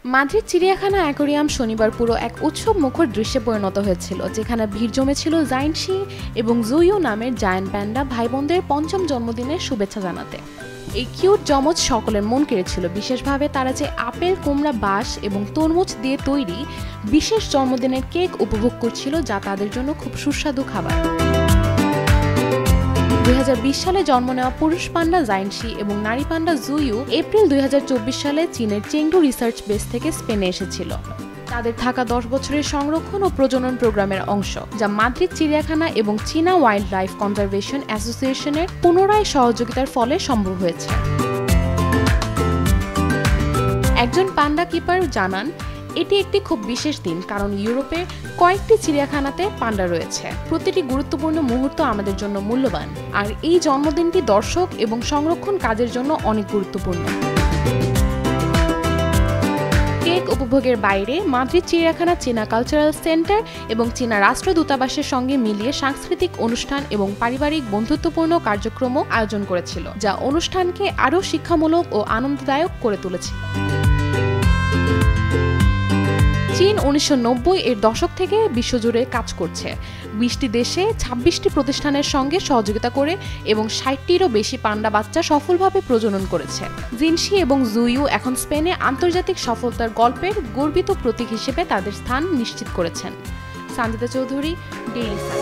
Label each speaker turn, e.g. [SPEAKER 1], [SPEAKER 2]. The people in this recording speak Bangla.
[SPEAKER 1] মাদ্রিদ চিড়িয়াখানা অ্যাকোয়ারিয়াম শনিবার পুরো এক উৎসব মুখর দৃশ্যে পরিণত হয়েছিল, যেখানে ভিড় জমেছিল জাইনশি এবং জুইউ নামের জায়ান্ট প্যান্ডা ভাই বোনদের ৫ম জন্মদিনের শুভেচ্ছা জানাতে। এই কিউট যমজ সকলের মন কেড়েছিল, বিশেষভাবে তারা যে আপেল, কুমড়া, বাঁশ এবং তরমুজ দিয়ে তৈরি বিশেষ জন্মদিনের কেক উপভোগ করছিল, যা তাদের জন্য খুব সুস্বাদু খাবার। ২০২০ সালে জন্ম নেওয়া পুরুষ পান্ডা জাইনশি এবং নারী পান্ডা জুইউ এপ্রিল ২০২৪ সালে চীনের চেংডু রিসার্চ বেস থেকে স্পেনে এসেছিল। তাদের থাকা ১০ বছরের সংরক্ষণ ও প্রজনন প্রোগ্রামের অংশ, যা মাদ্রিদ চিড়িয়াখানা এবং চীনা ওয়াইল্ড লাইফ কনজারভেশন অ্যাসোসিয়েশনের পুনরায় সহযোগিতার ফলে সম্ভব হয়েছে। একজন পান্ডা কিপার জানান, এটি একটি খুব বিশেষ দিন, কারণ ইউরোপে কয়েকটি চিড়িয়াখানাতে পান্ডা রয়েছে। প্রতিটি গুরুত্বপূর্ণ মুহূর্ত আমাদের জন্য মূল্যবান, আর এই জন্মদিনটি দর্শক এবং সংরক্ষণ কাজের জন্য অনেক গুরুত্বপূর্ণ। কেক উপভোগের বাইরে মাদ্রিদ চিড়িয়াখানা চীনা কালচারাল সেন্টার এবং চীনা রাষ্ট্রদূতাবাসের সঙ্গে মিলিয়ে সাংস্কৃতিক অনুষ্ঠান এবং পারিবারিক বন্ধুত্বপূর্ণ কার্যক্রমও আয়োজন করেছিল, যা অনুষ্ঠানকে আরও শিক্ষামূলক ও আনন্দদায়ক করে তুলেছিল। চীন ১৯৯০ এর দশক থেকে বিশ্বজুড়ে কাজ করছে, ২০টি দেশে ২৬টি প্রতিষ্ঠানের সঙ্গে সহযোগিতা করে এবং ৬০টিরও বেশি পান্ডা বাচ্চা সফলভাবে প্রজনন করেছে। জিনশি এবং জুইউ এখন স্পেনে আন্তর্জাতিক সফলতার গল্পের গর্বিত প্রতীক হিসেবে তাদের স্থান নিশ্চিত করেছেন। Sanjita Chowdhury, Daily Sun.